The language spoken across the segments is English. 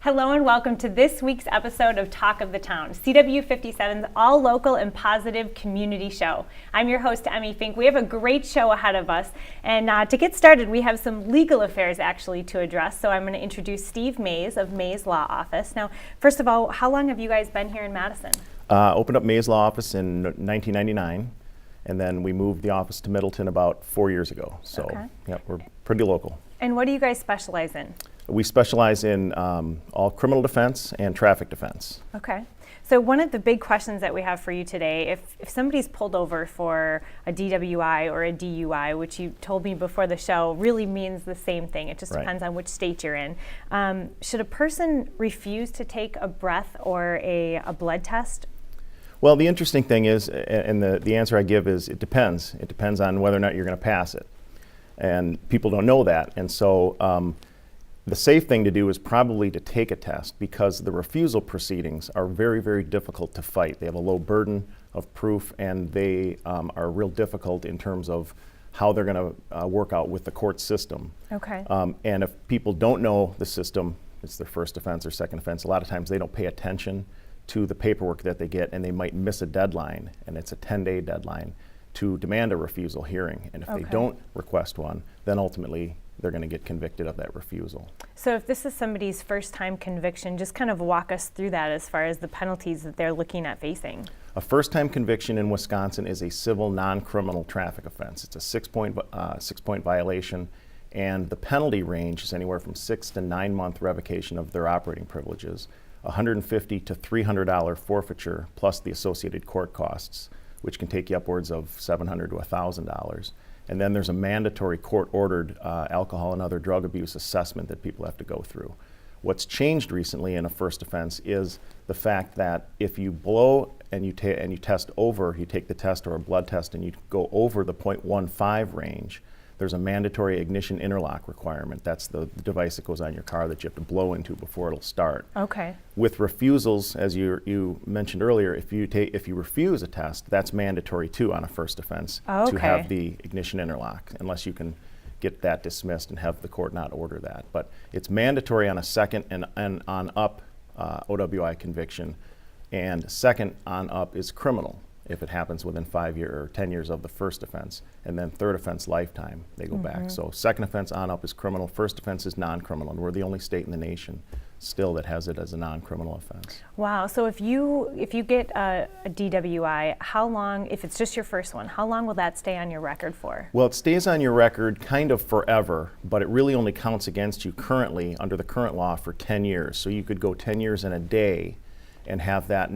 Hello and welcome to this week's episode of Talk of the Town, CW57's all-local and positive community show. I'm your host, Emmy Fink. We have a great show ahead of us, and to get started, we have some legal affairs actually to address, so I'm going to introduce Steve Mays of Mays Law Office. Now, first of all, how long have you guys been here in Madison? Opened up Mays Law Office in 1999, and then we moved the office to Middleton about 4 years ago, so yeah, we're pretty local. And what do you guys specialize in? We specialize in all criminal defense and traffic defense. Okay. So one of the big questions that we have for you today, if somebody's pulled over for a DWI or a DUI, which you told me before the show really means the same thing, it just depends on which state you're in, should a person refuse to take a breath or a blood test? Well, the interesting thing is, and the answer I give is it depends. It depends on whether or not you're going to pass it. And people don't know that. And so the safe thing to do is probably to take a test, because the refusal proceedings are very, very difficult to fight. They have a low burden of proof, and they are real difficult in terms of how they're going to work out with the court system. Okay. And if people don't know the system, it's their first offense or second offense, a lot of times they don't pay attention to the paperwork that they get, and they might miss a deadline, and it's a 10-day deadline to demand a refusal hearing. And if they don't request one, then ultimately they're going to get convicted of that refusal. So if this is somebody's first time conviction, just kind of walk us through that as far as the penalties that they're looking at facing. A first time conviction in Wisconsin is a civil non-criminal traffic offense. It's a six-point violation, and the penalty range is anywhere from 6 to 9 month revocation of their operating privileges, $150 to $300 forfeiture plus the associated court costs, which can take you upwards of $700 to $1,000. And then there's a mandatory court-ordered alcohol and other drug abuse assessment that people have to go through. What's changed recently in a first offense is the fact that if you blow and you test over, you take the test or a blood test and you go over the .15 range, there's a mandatory ignition interlock requirement. That's the device that goes on your car that you have to blow into before it'll start. Okay. With refusals, as you mentioned earlier, if you refuse a test, that's mandatory too on a first offense to have the ignition interlock, unless you can get that dismissed and have the court not order that. But it's mandatory on a second and on up OWI conviction, and second on up is criminal if it happens within 5 years or 10 years of the first offense, and then third offense lifetime, they go back. So second offense on up is criminal, first offense is non-criminal, and we're the only state in the nation still that has it as a non-criminal offense. Wow, so if you get a DWI, how long, if it's just your first one, how long will that stay on your record for? Well, it stays on your record kind of forever, but it really only counts against you currently under the current law for 10 years. So you could go 10 years and a day and have that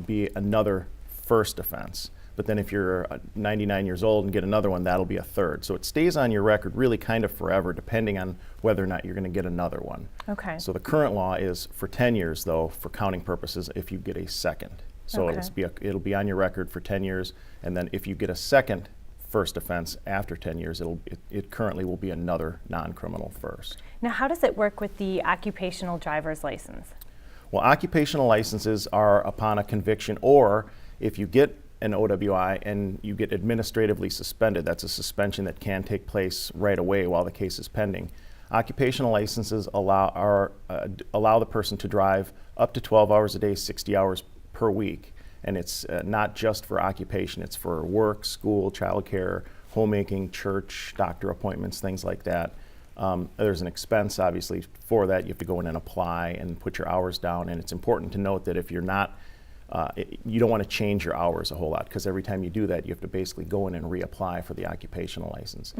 be another first offense. But then if you're 99 years old and get another one, that'll be a third. So it stays on your record really kind of forever, depending on whether or not you're going to get another one. Okay. So the current law is for 10 years, though, for counting purposes, if you get a second. So it'll be on your record for 10 years, and then if you get a second first offense after 10 years, it currently will be another non-criminal first. Now, how does it work with the occupational driver's license? Well, occupational licenses are upon a conviction, or if you get an OWI and you get administratively suspended, that's a suspension that can take place right away while the case is pending. Occupational licenses allow the person to drive up to 12 hours a day, 60 hours per week. And it's not just for occupation, it's for work, school, childcare, homemaking, church, doctor appointments, things like that. There's an expense, obviously, for that. You have to go in and apply and put your hours down. And it's important to note that if you're not you don't want to change your hours a whole lot, because every time you do that, you have to basically go in and reapply for the occupational license.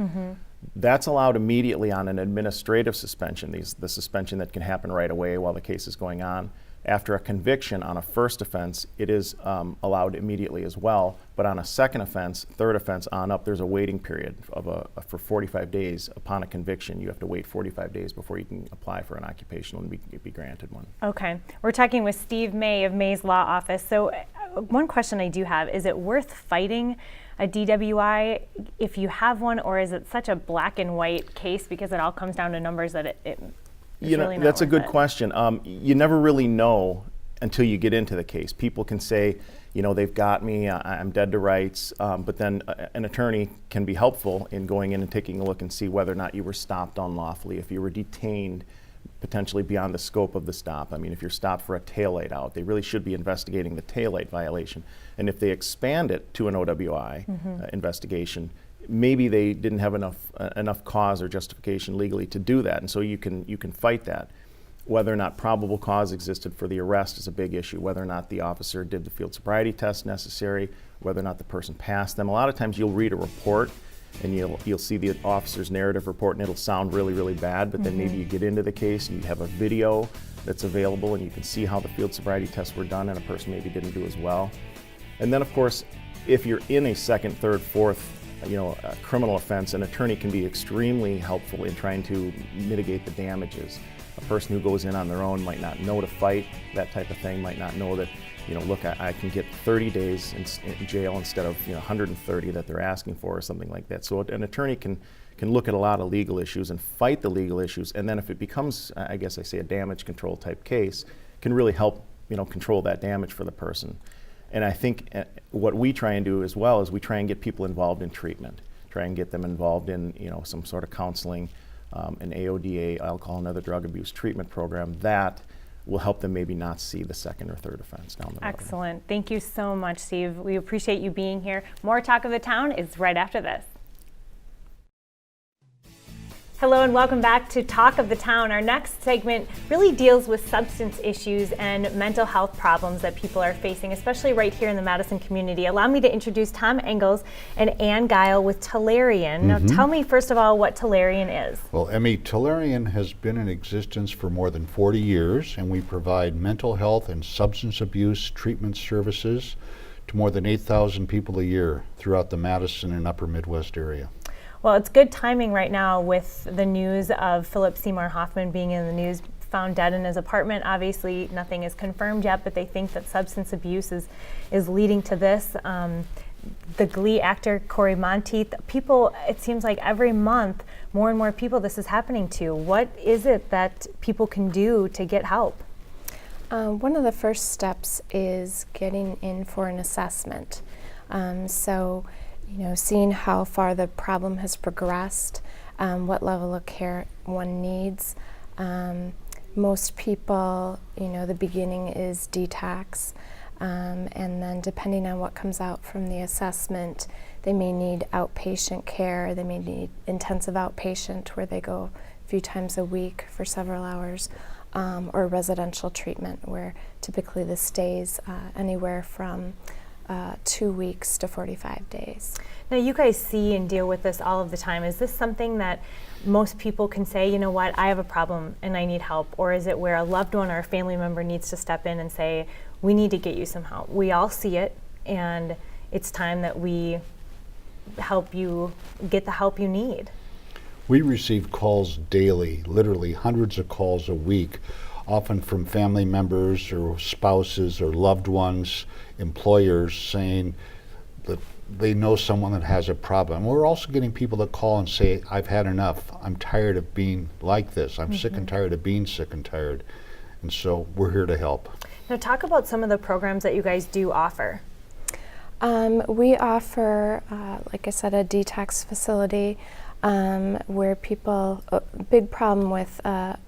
That's allowed immediately on an administrative suspension, the suspension that can happen right away while the case is going on. After a conviction on a first offense, it is allowed immediately as well, but on a second offense, third offense on up, there's a waiting period for 45 days. Upon a conviction, you have to wait 45 days before you can apply for an occupational and be granted one. Okay. We're talking with Steve May of Mays Law Office. So one question I do have, is it worth fighting a DWI if you have one, or is it such a black and white case because it all comes down to numbers that it really that's a good question. You never really know until you get into the case. People can say, they've got me, I'm dead to rights, but then an attorney can be helpful in going in and taking a look and see whether or not you were stopped unlawfully, if you were detained potentially beyond the scope of the stop. I mean, if you're stopped for a taillight out, they really should be investigating the taillight violation. And if they expand it to an OWI investigation, maybe they didn't have enough cause or justification legally to do that, and so you can fight that. Whether or not probable cause existed for the arrest is a big issue. Whether or not the officer did the field sobriety test necessary, whether or not the person passed them. A lot of times you'll read a report and you'll see the officer's narrative report and it'll sound really, really bad, but then maybe you get into the case and you have a video that's available and you can see how the field sobriety tests were done and a person maybe didn't do as well. And then of course, if you're in a second, third, fourth, a criminal offense, an attorney can be extremely helpful in trying to mitigate the damages. A person who goes in on their own might not know to fight, that type of thing, might not know that, look, I can get 30 days in jail instead of 130 that they're asking for or something like that. So an attorney can look at a lot of legal issues and fight the legal issues, and then if it becomes, I guess I say, a damage control type case, can really help control that damage for the person. And I think what we try and do as well is we try and get people involved in treatment, try and get them involved in some sort of counseling, an AODA, alcohol and other drug abuse treatment program that will help them maybe not see the second or third offense down the road. Excellent. Thank you so much, Steve. We appreciate you being here. More Talk of the Town is right after this. Hello and welcome back to Talk of the Town. Our next segment really deals with substance issues and mental health problems that people are facing, especially right here in the Madison community. Allow me to introduce Tom Engels and Ann Geil with Tellurian. Now tell me first of all what Tellurian is. Well, Emmy, Tellurian has been in existence for more than 40 years, and we provide mental health and substance abuse treatment services to more than 8,000 people a year throughout the Madison and Upper Midwest area. Well, it's good timing right now with the news of Philip Seymour Hoffman being in the news, found dead in his apartment. Obviously, nothing is confirmed yet, but they think that substance abuse is leading to this. The Glee actor Corey Monteith, people, it seems like every month, more and more people this is happening to. What is it that people can do to get help? One of the first steps is getting in for an assessment. Seeing how far the problem has progressed, what level of care one needs. Most people, the beginning is detox, and then depending on what comes out from the assessment, they may need outpatient care, they may need intensive outpatient where they go a few times a week for several hours, or residential treatment where typically the stays anywhere from 2 weeks to 45 days. Now you guys see and deal with this all of the time. Is this something that most people can say, you know what, I have a problem and I need help? Or is it where a loved one or a family member needs to step in and say, we need to get you some help? We all see it and it's time that we help you get the help you need. We receive calls daily, literally hundreds of calls a week, often from family members or spouses or loved ones, employers saying that they know someone that has a problem. We're also getting people that call and say, I've had enough. I'm tired of being like this. I'm sick and tired of being sick and tired. And so we're here to help. Now talk about some of the programs that you guys do offer. We offer, like I said, a detox facility where people, a big problem with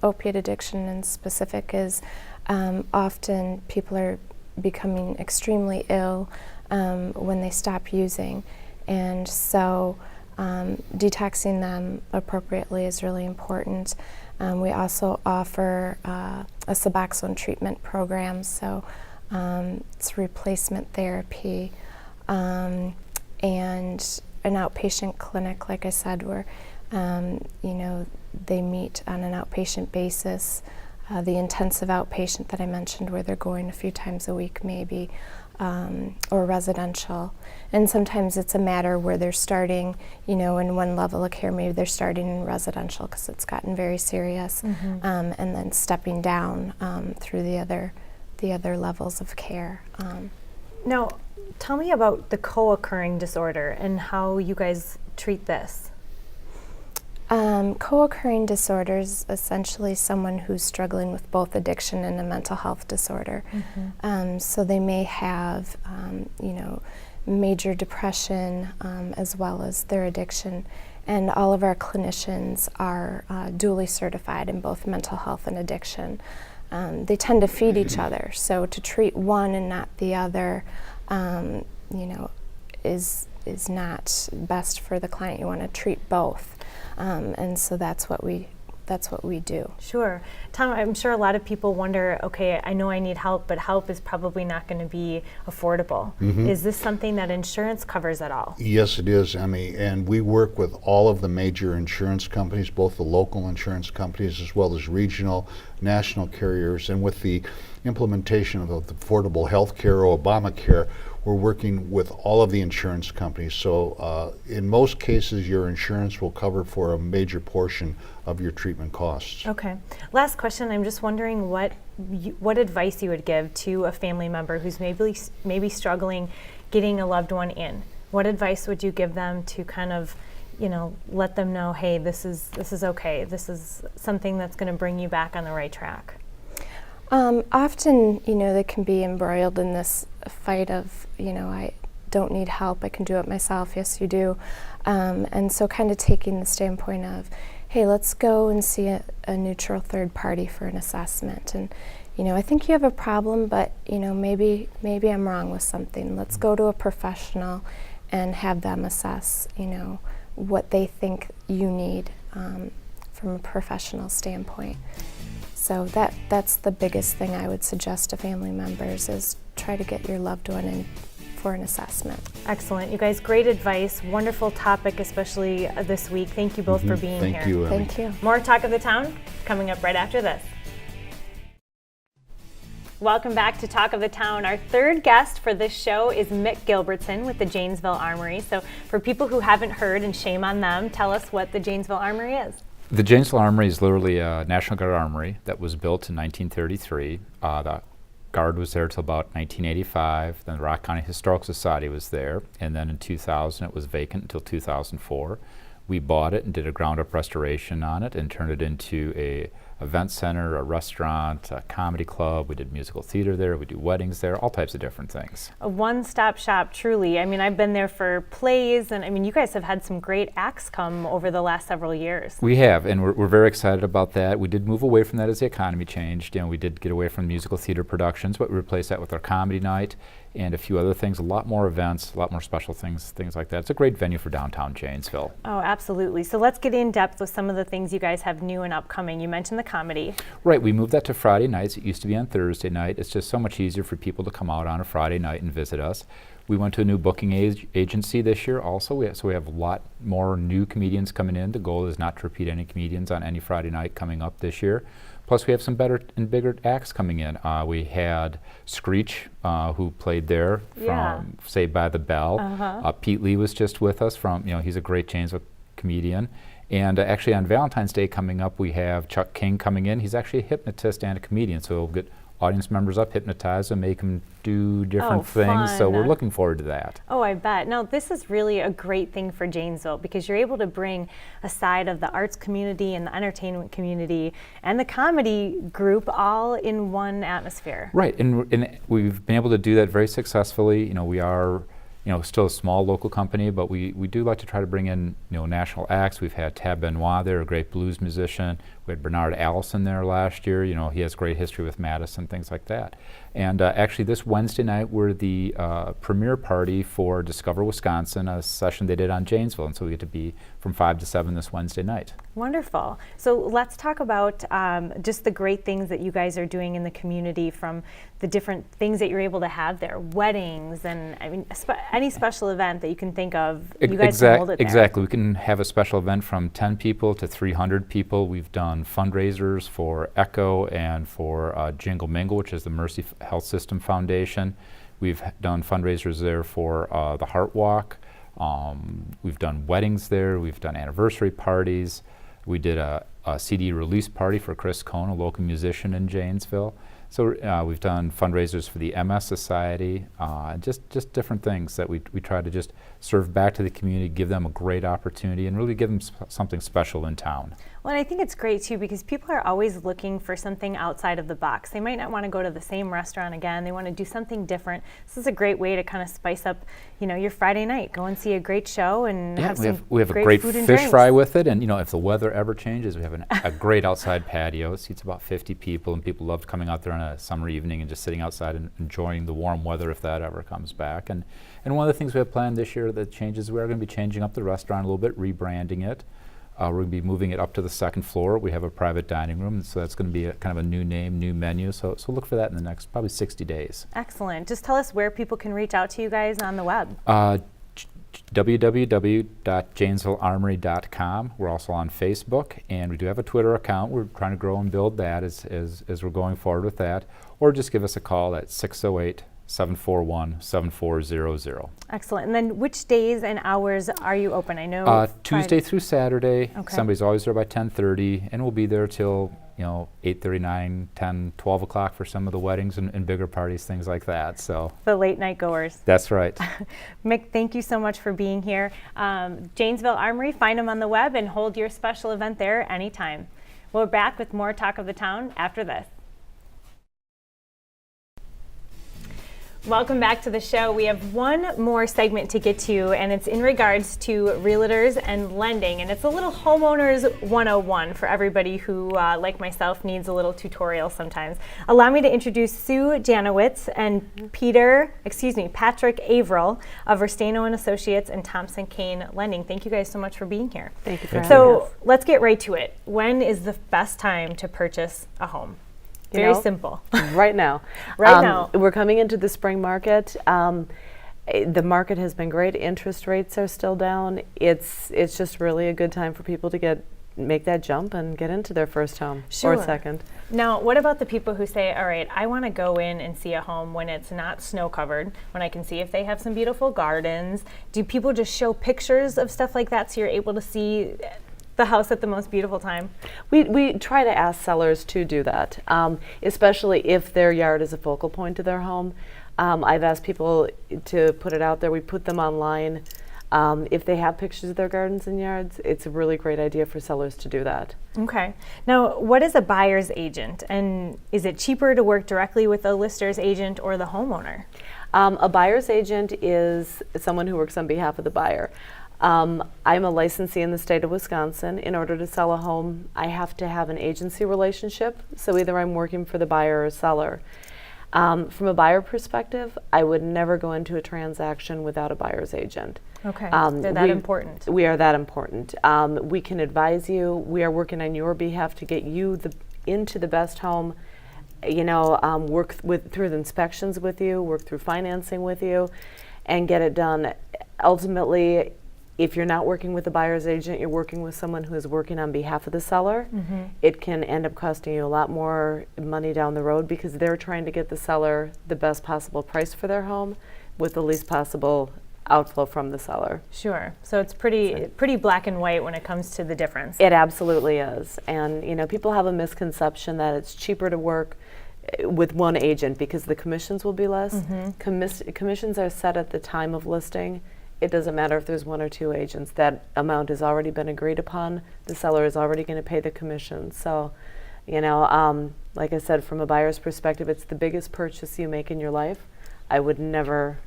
opiate addiction in specific is often people are becoming extremely ill when they stop using. And so detoxing them appropriately is really important. We also offer a Suboxone treatment program, so it's replacement therapy. And an outpatient clinic, like I said, where they meet on an outpatient basis. The intensive outpatient that I mentioned, where they're going a few times a week, maybe, or residential. And sometimes it's a matter where they're starting, in one level of care. Maybe they're starting in residential because it's gotten very serious, and then stepping down through the other levels of care. Now, tell me about the co-occurring disorder and how you guys treat this. Co-occurring disorders, essentially someone who's struggling with both addiction and a mental health disorder. So they may have, major depression as well as their addiction, and all of our clinicians are duly certified in both mental health and addiction. They tend to feed each other, so to treat one and not the other, is not best for the client. You want to treat both, and so that's what we do. Sure. Tom, I'm sure a lot of people wonder, okay, I know I need help, but help is probably not going to be affordable. Is this something that insurance covers at all? Yes, it is, Emmy, and we work with all of the major insurance companies, both the local insurance companies as well as regional, national carriers, and with the implementation of affordable health care or Obamacare, we're working with all of the insurance companies. So in most cases, your insurance will cover for a major portion of your treatment costs. Okay. Last question. I'm just wondering what advice you would give to a family member who's maybe struggling getting a loved one in. What advice would you give them to kind of, let them know, hey, this is okay. This is something that's going to bring you back on the right track. Often, they can be embroiled in this fight of, I don't need help, I can do it myself. Yes, you do. And so kind of taking the standpoint of, hey, let's go and see a neutral third party for an assessment. And, I think you have a problem, but, maybe I'm wrong with something. Let's go to a professional and have them assess, what they think you need from a professional standpoint. So that's the biggest thing I would suggest to family members is try to get your loved one in for an assessment. Excellent. You guys, great advice. Wonderful topic, especially this week. Thank you both for being here. Thank you, Emmy. Thank you. More Talk of the Town coming up right after this. Welcome back to Talk of the Town. Our third guest for this show is Mick Gilbertson with the Janesville Armory. So for people who haven't heard, and shame on them, tell us what the Janesville Armory is. The Janesville Armory is literally a National Guard armory that was built in 1933. The Guard was there till about 1985. Then the Rock County Historical Society was there. And then in 2000, it was vacant until 2004. We bought it and did a ground-up restoration on it and turned it into a event center, a restaurant, a comedy club. We did musical theater there. We do weddings there, all types of different things. A one-stop shop, truly. I mean, I've been there for plays, and you guys have had some great acts come over the last several years. We have, and we're very excited about that. We did move away from that as the economy changed. We did get away from musical theater productions, but we replaced that with our comedy night and a few other things, a lot more events, a lot more special things like that. It's a great venue for downtown Janesville. Oh, absolutely. So let's get in depth with some of the things you guys have new and upcoming. You mentioned the comedy. Right, we moved that to Friday nights. It used to be on Thursday night. It's just so much easier for people to come out on a Friday night and visit us. We went to a new booking agency this year also, so we have a lot more new comedians coming in. The goal is not to repeat any comedians on any Friday night coming up this year. Plus we have some better and bigger acts coming in. We had Screech, who played there from Saved by the Bell. Pete Lee was just with us he's a great Janesville comedian. And actually on Valentine's Day coming up, we have Chuck King coming in. He's actually a hypnotist and a comedian, so we'll get audience members up, hypnotize them, make them do different things. Fun. So we're looking forward to that. Oh, I bet. Now, this is really a great thing for Janesville because you're able to bring a side of the arts community and the entertainment community and the comedy group all in one atmosphere. Right, and we've been able to do that very successfully. We are still a small local company, but we do like to try to bring in national acts. We've had Tab Benoit there, a great blues musician. We had Bernard Allison there last year. He has great history with Madison, things like that. And actually this Wednesday night we're the premiere party for Discover Wisconsin, a session they did on Janesville, and so we get to be from 5 to 7 this Wednesday night. Wonderful. So let's talk about just the great things that you guys are doing in the community, from the different things that you're able to have there, weddings, and any special event that you can think of, you guys can hold it there. Exactly. We can have a special event from 10 people to 300 people. We've done fundraisers for Echo and for Jingle Mingle, which is the Mercy Health System Foundation. We've done fundraisers there for the Heart Walk. We've done weddings there. We've done anniversary parties. We did a a CD release party for Chris Cohn, a local musician in Janesville. So we've done fundraisers for the MS Society, just different things that we try to just serve back to the community, give them a great opportunity, and really give them something special in town. Well, and I think it's great too because people are always looking for something outside of the box. They might not want to go to the same restaurant again. They want to do something different. This is a great way to kind of spice up, your Friday night. Go and see a great show and have we have a great food and fish drinks. fry with it, and if the weather ever changes, we have a great outside patio. It seats about 50 people, and people love coming out there on a summer evening and just sitting outside and enjoying the warm weather if that ever comes back. And one of the things we have planned this year that changes, we are going to be changing up the restaurant a little bit, rebranding it. We're going to be moving it up to the second floor. We have a private dining room, so that's going to be kind of a new name, new menu. So look for that in the next probably 60 days. Excellent. Just tell us where people can reach out to you guys on the web. www.janesvillearmory.com. We're also on Facebook, and we do have a Twitter account. We're trying to grow and build that as we're going forward with that. Or just give us a call at 608-741-7400. Excellent. And then which days and hours are you open? I know Tuesday through Saturday. Okay. Somebody's always there by 10:30, and we'll be there till 8:30, 9, 10, 12 o'clock for some of the weddings and bigger parties, things like that. So the late night goers. that's right. Mick, thank you so much for being here. Janesville Armory, find them on the web and hold your special event there anytime. We're back with more Talk of the Town after this. Welcome back to the show. We have one more segment to get to, and it's in regards to realtors and lending, and it's a little Homeowners 101 for everybody who, like myself, needs a little tutorial sometimes. Allow me to introduce Sue Janowitz and Patrick Averill of Restaino & Associates and Thompson Kane Lending. Thank you guys so much for being here. Thank you for having So us. let's get right to it. When is the best time to purchase a home? Very simple. Right now. Right now. We're coming into the spring market. The market has been great. Interest rates are still down. It's just really a good time for people to make that jump and get into their first home or second. Now, what about the people who say, all right, I want to go in and see a home when it's not snow covered, when I can see if they have some beautiful gardens? Do people just show pictures of stuff like that so you're able to see the house at the most beautiful time? We try to ask sellers to do that, especially if their yard is a focal point to their home. I've asked people to put it out there. We put them online. If they have pictures of their gardens and yards, it's a really great idea for sellers to do that. Okay. Now, what is a buyer's agent? And is it cheaper to work directly with a lister's agent or the homeowner? A buyer's agent is someone who works on behalf of the buyer. I'm a licensee in the state of Wisconsin. In order to sell a home, I have to have an agency relationship. So either I'm working for the buyer or seller. From a buyer perspective, I would never go into a transaction without a buyer's agent. Okay. They're that important. We are that important. We can advise you. We are working on your behalf to get you into the best home. Work through the inspections with you, work through financing with you, and get it done. Ultimately, if you're not working with a buyer's agent, you're working with someone who is working on behalf of the seller. Mm-hmm. It can end up costing you a lot more money down the road because they're trying to get the seller the best possible price for their home with the least possible outflow from the seller. Sure. So it's pretty black and white when it comes to the difference. It absolutely is. And people have a misconception that it's cheaper to work with one agent because the commissions will be less. Mm-hmm. Commissions are set at the time of listing. It doesn't matter if there's one or two agents. That amount has already been agreed upon. The seller is already going to pay the commission. So, like I said, from a buyer's perspective, it's the biggest purchase you make in your life. I would never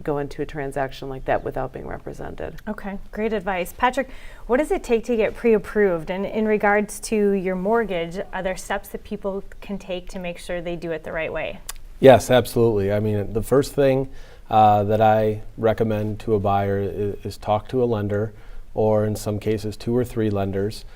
go into a transaction like that without being represented. Okay, great advice. Patrick, what does it take to get pre-approved? And in regards to your mortgage, are there steps that people can take to make sure they do it the right way? Yes, absolutely. I mean, the first thing that I recommend to a buyer is talk to a lender, or in some cases 2 or 3 lenders,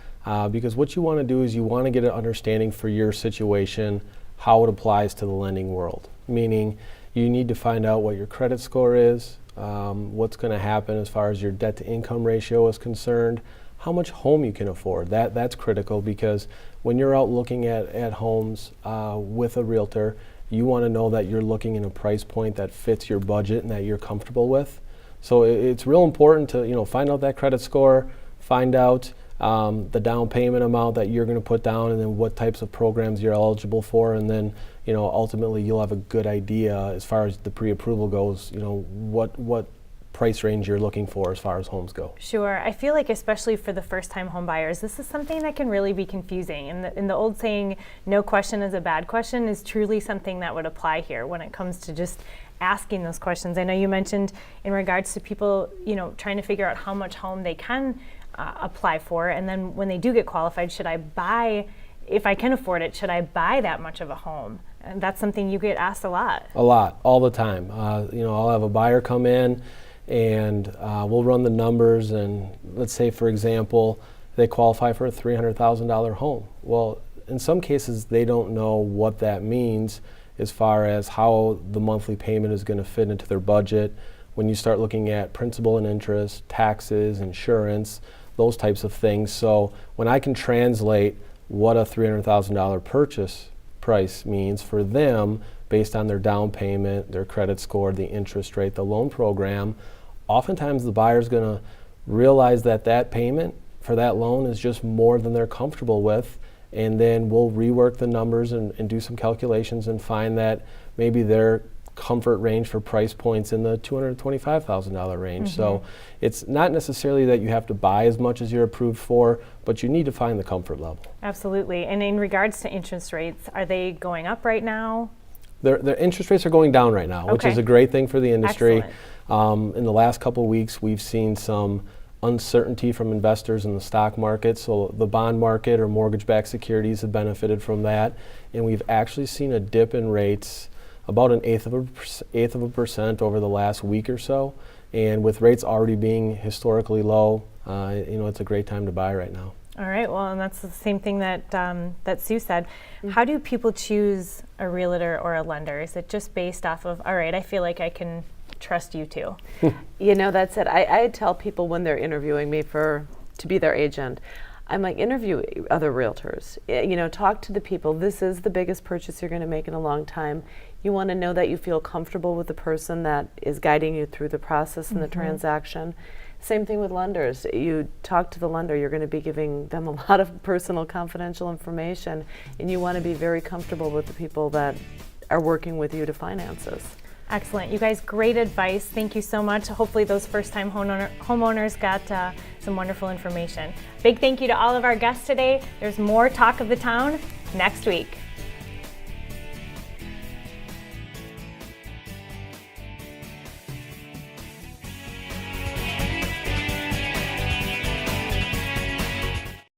because what you want to do is you want to get an understanding for your situation, how it applies to the lending world. Meaning you need to find out what your credit score is, what's going to happen as far as your debt to income ratio is concerned, how much home you can afford. That's critical because when you're out looking at homes with a realtor, you want to know that you're looking in a price point that fits your budget and that you're comfortable with. So it's real important to find out that credit score, find out the down payment amount that you're going to put down, and then what types of programs you're eligible for, and then ultimately you'll have a good idea as far as the pre-approval goes. What price range you're looking for as far as homes go. Sure. I feel like especially for the first-time home buyers, this is something that can really be confusing. And the old saying, no question is a bad question, is truly something that would apply here when it comes to just asking those questions. I know you mentioned in regards to people, trying to figure out how much home they can apply for, and then when they do get qualified, should I buy, if I can afford it, should I buy that much of a home? And that's something you get asked a lot. A lot, all the time. I'll have a buyer come in, and we'll run the numbers, and let's say, for example, they qualify for a $300,000 home. Well, in some cases, they don't know what that means as far as how the monthly payment is going to fit into their budget. When you start looking at principal and interest, taxes, insurance, those types of things. So when I can translate what a $300,000 purchase price means for them based on their down payment, their credit score, the interest rate, the loan program, oftentimes the buyer's going to realize that that payment for that loan is just more than they're comfortable with, and then we'll rework the numbers and do some calculations and find that maybe their comfort range for price points in the $225,000 range. Mm-hmm. So it's not necessarily that you have to buy as much as you're approved for, but you need to find the comfort level. Absolutely. And in regards to interest rates, are they going up right now? Their interest rates are going down right now, which is a great thing for the industry. In the last couple of weeks, we've seen some uncertainty from investors in the stock market, so the bond market or mortgage-backed securities have benefited from that, and we've actually seen a dip in rates about an eighth of a percent over the last week or so, and with rates already being historically low, it's a great time to buy right now. All right, well, and that's the same thing that that Sue said. How do people choose a realtor or a lender? Is it just based off of, all right, I feel like I can trust you too? That's it. I tell people when they're interviewing me to be their agent, I'm like, interview other realtors. Talk to the people. This is the biggest purchase you're going to make in a long time. You want to know that you feel comfortable with the person that is guiding you through the process and the transaction. Same thing with lenders. You talk to the lender, you're going to be giving them a lot of personal confidential information, and you want to be very comfortable with the people that are working with you to finance this. Excellent. You guys, great advice. Thank you so much. Hopefully those first-time homeowners got some wonderful information. Big thank you to all of our guests today. There's more Talk of the Town next week.